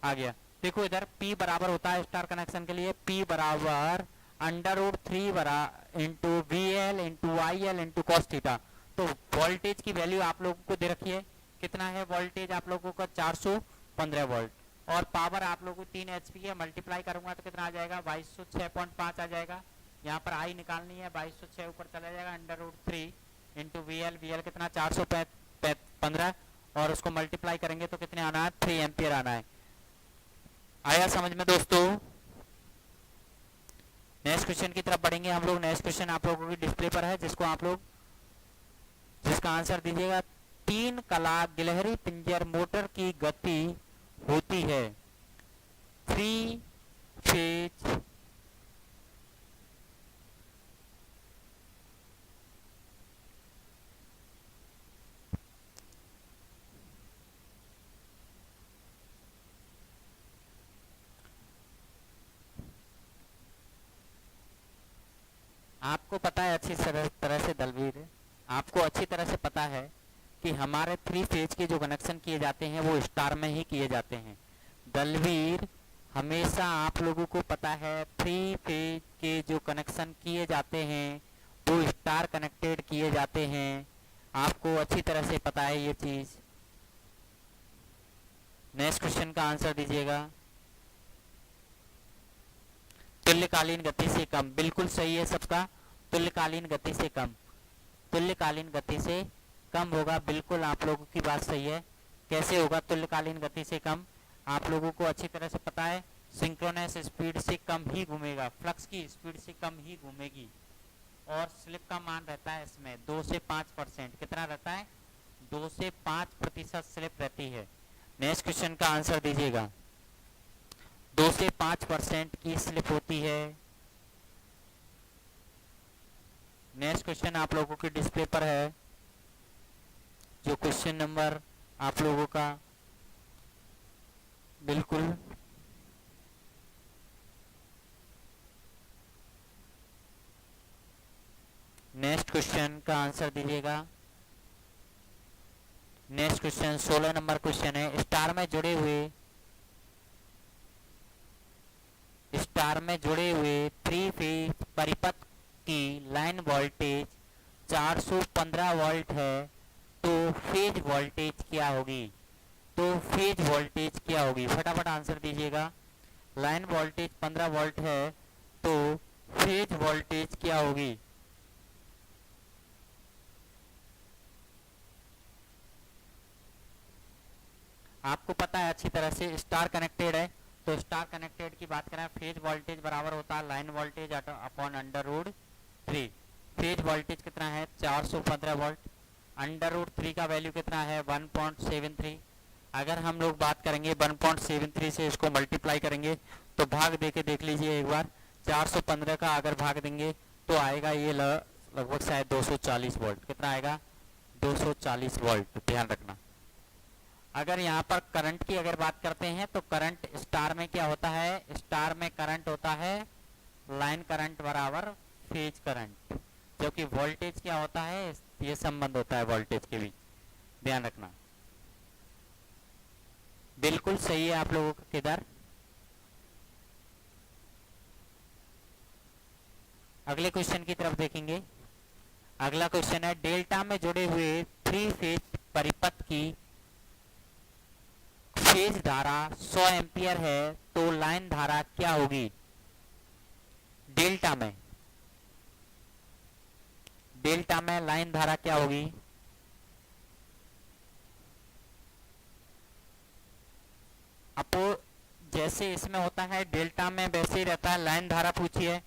आ गया। देखो इधर P बराबर होता है स्टार कनेक्शन के लिए, P बराबर अंडर रूट 3 बरा into V L into I L into cos theta. तो वोल्टेज की वैल्यू आप लोगों को दे रखी है, कितना है वोल्टेज आप लोगों का 415 वोल्ट, और पावर आप लोगों को 3 एचपी है, मल्टीप्लाई करूंगा तो कितना आ जाएगा 2206.5 आ जाएगा। यहाँ पर आई निकालनी है, 2206 ऊपर चला जाएगा, under root 3 into V L कितना 415, और उसको मल्टीप्लाई करेंगे तो कितने आना है 3 एम्पियर आना है। आया समझ में दोस्तों। नेक्स्ट क्वेश्चन की तरफ बढ़ेंगे हम लोग। नेक्स्ट क्वेश्चन आप लोगों की डिस्प्ले पर है, जिसको आप लोग जिसका आंसर दीजिएगा। 3 कला गिलहरी पिंजर मोटर की गति होती है 3 फेज आपको पता है अच्छी तरह से दलवीर, आपको अच्छी तरह से पता है कि हमारे 3 फेज के जो कनेक्शन किए जाते हैं वो स्टार में ही किए जाते हैं। दलवीर हमेशा आप लोगों को पता है 3 फेज के जो कनेक्शन किए जाते हैं वो स्टार कनेक्टेड किए जाते हैं, आपको अच्छी तरह से पता है ये चीज। नेक्स्ट क्वेश्चन का आंसर दीजिएगा। तुल्यकालीन गति से कम, बिल्कुल सही है सबका, तुल्यकालीन गति से कम, तुल्यकालीन गति से कम होगा, बिल्कुल आप लोगों की बात सही है। कैसे होगा तुल्यकालीन गति से कम, आप लोगों को अच्छी तरह से पता है, सिंक्रोनस स्पीड से कम ही घूमेगा, फ्लक्स की स्पीड से कम ही घूमेगी, और स्लिप का मान रहता है इसमें 2 से 5%, कितना रहता है 2 से 5% स्लिप रहती है। नेक्स्ट क्वेश्चन का आंसर दीजिएगा। 2 से 5% की स्लिप होती है। नेक्स्ट क्वेश्चन आप लोगों की डिस्प्ले पर है, जो क्वेश्चन नंबर आप लोगों का बिल्कुल नेक्स्ट क्वेश्चन का आंसर दीजिएगा। नेक्स्ट क्वेश्चन 16 नंबर क्वेश्चन है। स्टार में जुड़े हुए 3 फेज परिपथ की लाइन वोल्टेज 415 वोल्ट है, तो फेज वोल्टेज क्या होगी, तो फेज वोल्टेज क्या होगी, फटाफट आंसर दीजिएगा। लाइन वोल्टेज 15 वोल्ट है तो फेज वोल्टेज क्या होगी। आपको पता है अच्छी तरह से स्टार कनेक्टेड है, तो स्टार कनेक्टेड की बात करें फेज वोल्टेज बराबर होता है line voltage upon under root 3। Phase voltage कितना है 415 वोल्ट, अंडर रूट 3 का वैल्यू कितना है 1.73, अगर हम लोग बात करेंगे 1.73 से इसको मल्टीप्लाई करेंगे तो भाग दे के देख लीजिए एक बार। 415 का अगर भाग देंगे तो आएगा ये लगभग शायद 240 वोल्ट। कितना आएगा? 240 वोल्ट। ध्यान रखना। अगर यहाँ पर करंट की अगर बात करते हैं तो करंट स्टार में क्या होता है? स्टार में करंट होता है लाइन करंट बराबर फेज करंट, जबकि वोल्टेज क्या होता है? ये संबंध होता है वोल्टेज के बीच। ध्यान रखना। बिल्कुल सही है आप लोगों का। किधर? अगले क्वेश्चन की तरफ देखेंगे। अगला क्वेश्चन है डेल्टा में जुड़े हुए 3 फेज परिपथ की फेज धारा 100 एम्पियर है तो लाइन धारा क्या होगी? डेल्टा में लाइन धारा क्या होगी? अपो जैसे इसमें होता है डेल्टा में वैसे ही रहता है। लाइन धारा पूछी है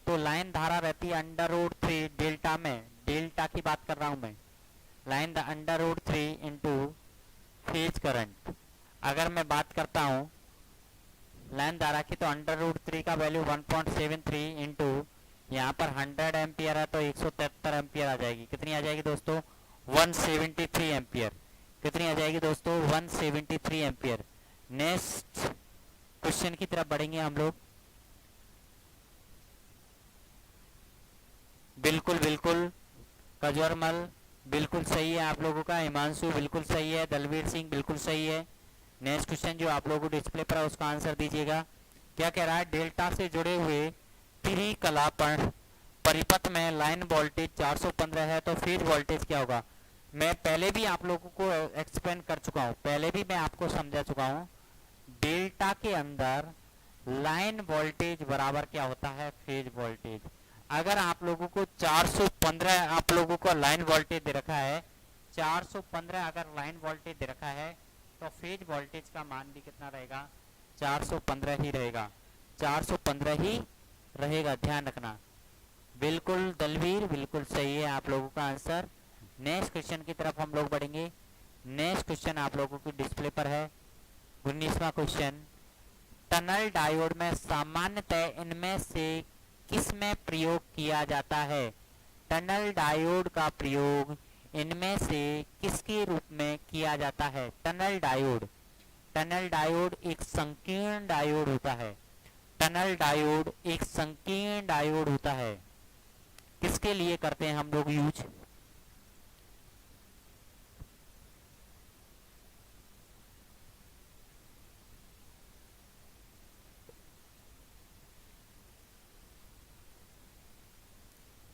तो लाइन धारा रहती है √3 डेल्टा में। डेल्टा की बात कर रहा हूं मैं। Line √3 into phase current. अगर मैं बात करता हूं लाइन धारा की तो √3 का वैल्यू 1.73 इंटू यहाँ पर 100 एम्पियर है तो 173 एम्पियर आ जाएगी। कितनी आ जाएगी दोस्तों? 173 एम्पियर। कितनी आ जाएगी दोस्तों? 173 एम्पियर। नेक्स्ट क्वेश्चन की तरफ बढ़ेंगे हम लोग। बिल्कुल बिल्कुल कजवरमल बिल्कुल सही है आप लोगों का। हिमांशु बिल्कुल सही है। दलवीर सिंह बिल्कुल सही है। नेक्स्ट क्वेश्चन जो आप लोगों को डिस्प्ले पर है उसका आंसर दीजिएगा। क्या कह रहा है? डेल्टा से जुड़े हुए त्रिकला परिपथ में लाइन वोल्टेज 415 है तो फेज वोल्टेज क्या होगा? मैं पहले भी आप लोगों को एक्सप्लेन कर चुका हूं, पहले भी मैं आपको समझा चुका हूं। डेल्टा के अंदर लाइन वोल्टेज बराबर क्या होता है? Phase voltage. अगर आप लोगों को 415 आप लोगों को लाइन वोल्टेज दे रखा है, 415 अगर लाइन वोल्टेज दे रखा है तो फेज वोल्टेज का मान भी कितना रहेगा? 415 ही रहेगा। 415 ही रहेगा। ध्यान रखना। बिल्कुल दलवीर बिल्कुल सही है आप लोगों का आंसर। नेक्स्ट क्वेश्चन की तरफ हम लोग बढ़ेंगे। नेक्स्ट क्वेश्चन आप लोगों की डिस्प्ले पर है 19वां क्वेश्चन। टनल डायोड में सामान्यतः इनमें से किस में प्रयोग किया जाता है? टनल डायोड का प्रयोग इनमें से किसके रूप में किया जाता है? टनल डायोड एक संकीर्ण डायोड होता है। टनल डायोड एक संकीर्ण डायोड होता है। किसके लिए करते हैं हम लोग यूज?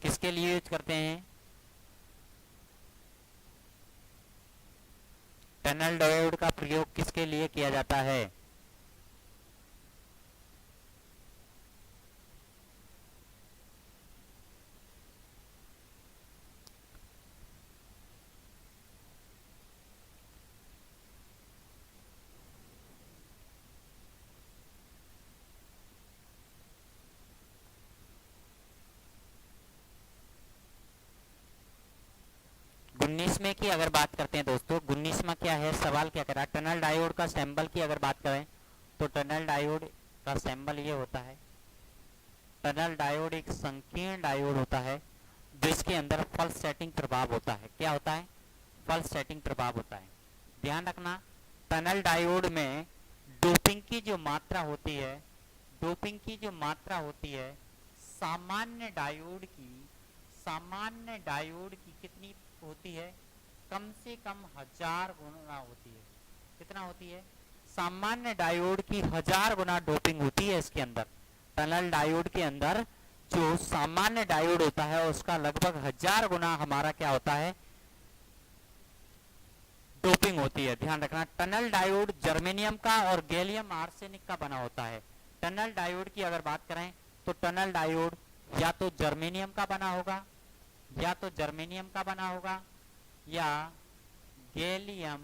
किसके लिए यूज करते हैं? टनल डायोड का प्रयोग किसके लिए किया जाता है? में की अगर बात करते हैं दोस्तों, 19वां क्या है सवाल? क्या कह रहा है? टनल डायोड का सिंबल की अगर बात करें तो टनल डायोड का सिंबल ये होता है। टनल डायोड एक संकीर्ण डायोड होता है जिसके अंदर पल्स सेटिंग प्रभाव होता है। क्या होता है? पल्स सेटिंग प्रभाव होता है। ध्यान रखना। टनल डायोड में डोपिंग की जो मात्रा होती है, डोपिंग की जो मात्रा होती है सामान्य डायोड की कितनी होती है? कम से कम 1000 गुना होती है। कितना होती है? सामान्य डायोड की 1000 गुना डोपिंग होती है इसके अंदर। टनल डायोड के अंदर जो सामान्य डायोड होता है उसका लगभग 1000 गुना हमारा क्या होता है? डोपिंग होती है। ध्यान रखना। टनल डायोड जर्मेनियम का और गैलियम आर्सेनिक का बना होता है। टनल डायोड की अगर बात करें तो टनल डायोड या तो जर्मेनियम का बना होगा या गैलियम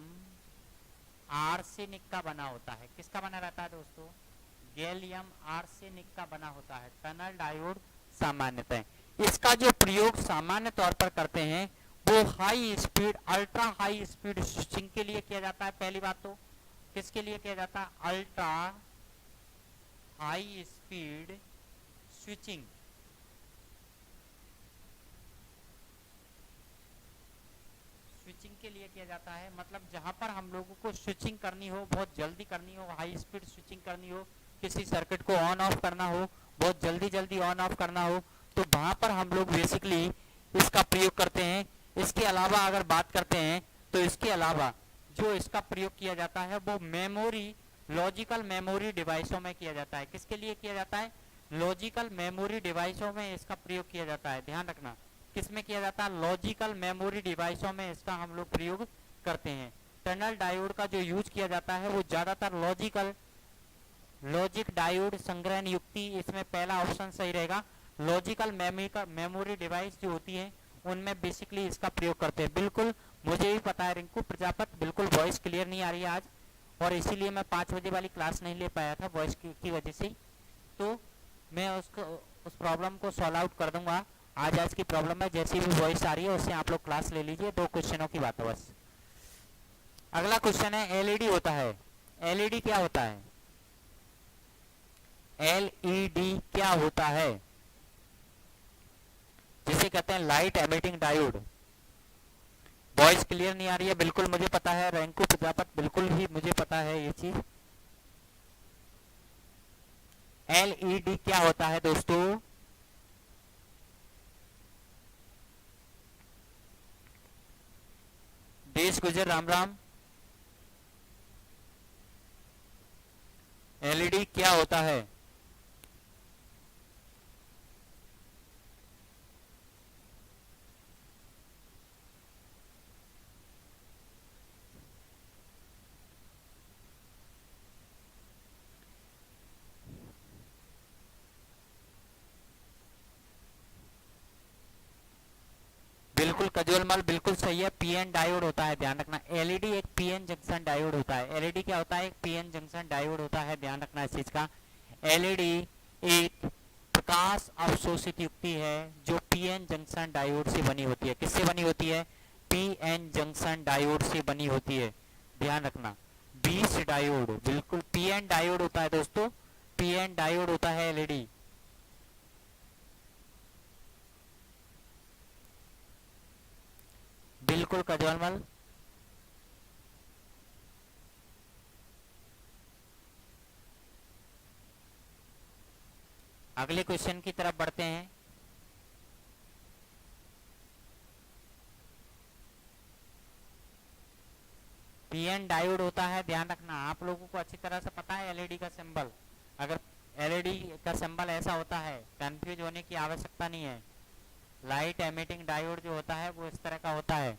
आर्सेनिक का बना होता है। किसका बना रहता है दोस्तों? गैलियम आर्सेनिक का बना होता है टनल डायोड सामान्यतः। इसका जो प्रयोग सामान्य तौर पर करते हैं वो high speed, ultra high speed switching के लिए किया जाता है। पहली बात तो किसके लिए किया जाता है? Ultra high speed switching. Switching के लिए किया जाता है, मतलब जहां पर हम लोगों को स्विचिंग करनी हो, बहुत जल्दी करनी हो, हाई स्पीड स्विचिंग करनी हो, किसी सर्किट को ऑन ऑफ करना हो, बहुत जल्दी जल्दी ऑन ऑफ करना हो, तो वहां पर हम लोग बेसिकली इसका प्रयोग करते हैं। इसके अलावा अगर बात करते हैं तो इसके अलावा जो इसका प्रयोग किया जाता है वो मेमोरी, लॉजिकल मेमोरी डिवाइसों में किया जाता है। किसके लिए किया जाता है? लॉजिकल मेमोरी डिवाइसों में इसका प्रयोग किया जाता है। ध्यान रखना, किसमें किया जाता है? लॉजिकल मेमोरी डिवाइसों में इसका हम लोग प्रयोग करते हैं। टनल डायोड का जो यूज किया जाता है वो ज्यादातर लॉजिक डायोड संग्रहण युक्ति, इसमें पहला ऑप्शन सही रहेगा। लॉजिकल मेमोरी डिवाइस जो होती है उनमें बेसिकली इसका प्रयोग करते हैं। बिल्कुल मुझे भी पता है रिंकू प्रजापत, बिल्कुल वॉइस क्लियर नहीं आ रही है आज, और इसीलिए मैं 5 बजे वाली क्लास नहीं ले पाया था वॉइस की वजह से। तो मैं उस प्रॉब्लम को सॉल्व आउट कर दूंगा। आज की प्रॉब्लम है, जैसी भी वॉइस आ रही है उससे आप लोग क्लास ले लीजिए। 2 क्वेश्चनों की बात है बस। अगला क्वेश्चन है एलईडी होता है। एलईडी क्या होता है? एलईडी क्या होता है? जिसे कहते हैं light emitting diode. Voice clear नहीं आ रही है, बिल्कुल मुझे पता है रैंकू प्रजापत, बिल्कुल ही मुझे पता है ये चीज। एलईडी क्या होता है दोस्तों? देश गुजर राम राम। एलईडी क्या होता है? बिल्कुल कजोलमल, बिल्कुल सही है। पीएन डायोड होता है, ध्यान रखना। एलईडी एक पीएन जंक्शन डायोड होता है। एलईडी क्या होता है? एक पीएन जंक्शन डायोड होता है, ध्यान रखना इस चीज का। एलईडी एक प्रकाश अवशोषित युक्ति है जो पीएन जंक्शन डायोड से बनी होती है। किससे बनी होती है? पीएन जंक्शन डायोड से बनी होती है, ध्यान रखना। 20 डायोड, बिल्कुल पीएन डायोड होता है दोस्तों, पीएन डायोड होता है एलईडी। बिल्कुल कजवालमल। अगले क्वेश्चन की तरफ बढ़ते हैं। पीएन डायोड होता है, ध्यान रखना। आप लोगों को अच्छी तरह से पता है एलईडी का सिंबल। अगर एलईडी का सिंबल ऐसा होता है, कंफ्यूज होने की आवश्यकता नहीं है। लाइट एमिटिंग डायोड जो होता है वो इस तरह का होता है।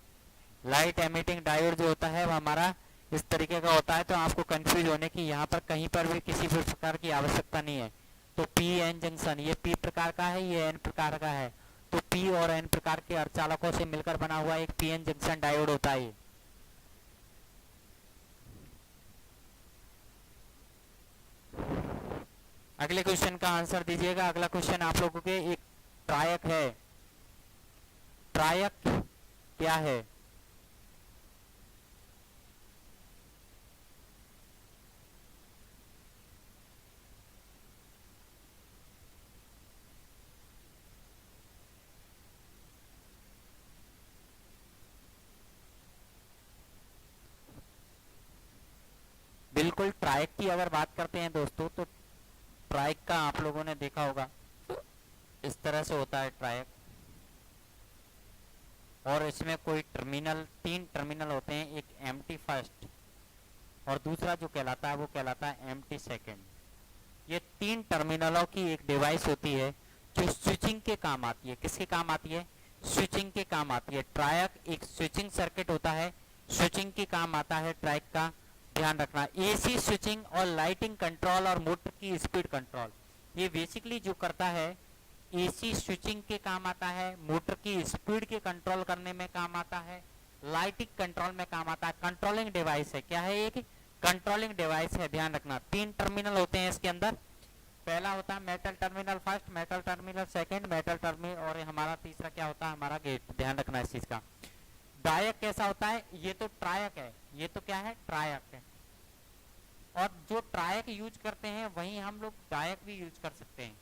लाइट एमिटिंग डायोड जो होता है वो हमारा इस तरीके का होता है, तो आपको कंफ्यूज होने की यहाँ पर कहीं पर भी किसी भी प्रकार की आवश्यकता नहीं है। तो पी एन जंक्शन, ये पी प्रकार का है, ये एन प्रकार का है, तो पी और एन प्रकार के अर्धचालकों से मिलकर बना हुआ एक पी एन जंक्शन डायोड होता है। अगले क्वेश्चन का आंसर दीजिएगा। अगला क्वेश्चन आप लोगों के एक ट्रायक है। ट्रायक क्या है? बिल्कुल ट्रायक की अगर बात करते हैं दोस्तों, तो ट्रायक का आप लोगों ने देखा होगा इस तरह से होता है ट्रायक, और इसमें कोई टर्मिनल, 3 टर्मिनल होते हैं। एक एम्प्टी फर्स्ट और दूसरा जो कहलाता है वो कहलाता है एम्प्टी सेकंड। ये 3 टर्मिनलों की एक डिवाइस होती है जो स्विचिंग के काम आती है। किसके काम आती है? स्विचिंग के काम आती है। ट्रायक एक स्विचिंग सर्किट होता है, स्विचिंग के काम आता है ट्रायक का, ध्यान रखना। एसी स्विचिंग और लाइटिंग कंट्रोल और मोटर की स्पीड कंट्रोल, ये बेसिकली जो करता है एसी स्विचिंग के काम आता है, मोटर की स्पीड के कंट्रोल करने में काम आता है, लाइटिंग कंट्रोल में काम आता है। कंट्रोलिंग डिवाइस है। क्या है? एक कंट्रोलिंग डिवाइस है, ध्यान रखना। 3 टर्मिनल होते हैं इसके अंदर। पहला होता है metal terminal first, metal terminal second, metal terminal, और हमारा तीसरा क्या होता है? हमारा गेट, ध्यान रखना इस चीज का। डायक कैसा होता है? ये तो ट्रायक है, ये तो क्या है? ट्रायक है। और जो ट्रायक यूज करते हैं वहीं हम लोग डायक भी यूज कर सकते हैं।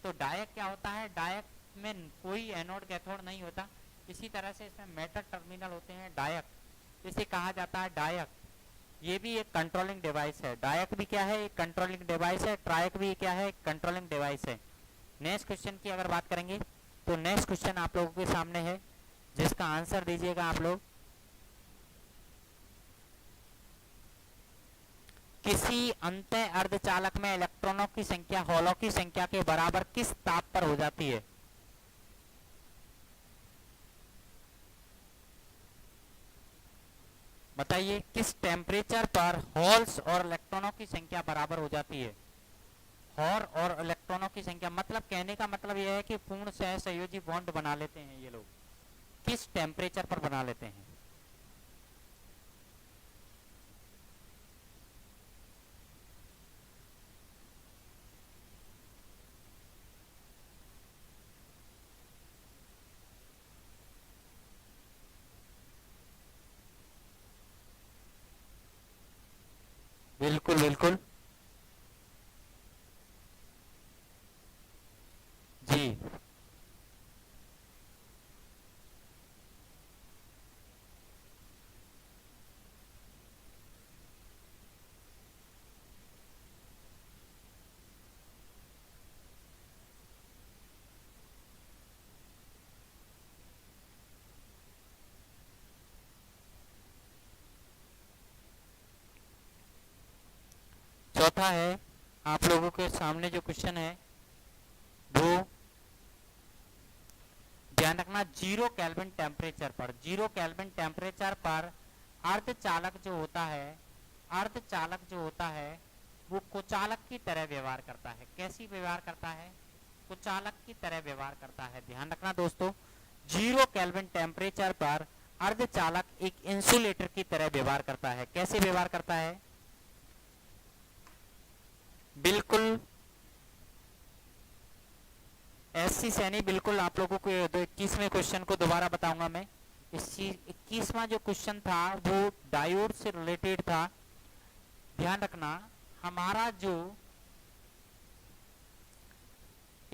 तो डायक क्या होता है, डायक में कोई एनोड कैथोड नहीं होता, इसी तरह से इसमें मेटल टर्मिनल होते हैं डायक, इसे कहा जाता है डायक। ये भी एक कंट्रोलिंग डिवाइस है, डायक भी क्या है, एक कंट्रोलिंग डिवाइस है, ट्रायक भी क्या है, कंट्रोलिंग डिवाइस है। नेक्स्ट क्वेश्चन की अगर बात करेंगे तो नेक्स्ट क्वेश्चन आप लोगों के सामने है, जिसका आंसर दीजिएगा आप लोग। किसी अंतः अर्धचालक में इलेक्ट्रॉनों की संख्या होलों की संख्या के बराबर किस ताप पर हो जाती है? बताइए, किस टेम्परेचर पर होल्स और इलेक्ट्रॉनों की संख्या बराबर हो जाती है? होल और इलेक्ट्रॉनों की संख्या, मतलब कहने का मतलब यह है कि पूर्ण सहसंयोजी बॉन्ड बना लेते हैं ये लोग, किस टेम्परेचर पर बना लेते हैं? बिल्कुल बिल्कुल जी। चौथा है, आप लोगों के सामने जो क्वेश्चन है वो ध्यान रखना, 0 केल्विन टेम्परेचर पर, 0 केल्विन टेम्परेचर पर अर्धचालक जो होता है, अर्धचालक जो होता है वो कुचालक की तरह व्यवहार करता है। कैसी व्यवहार करता है? कुचालक की तरह व्यवहार करता है। ध्यान रखना दोस्तों, 0 केल्विन टेम्परेचर पर अर्धचालक एक इंसुलेटर की तरह व्यवहार करता है। कैसे व्यवहार करता है? बिल्कुल ऐसी सैनी, बिल्कुल आप लोगों को 21वें क्वेश्चन को दोबारा बताऊंगा मैं। इस 21वां जो क्वेश्चन था वो डायोड से रिलेटेड था। ध्यान रखना, हमारा जो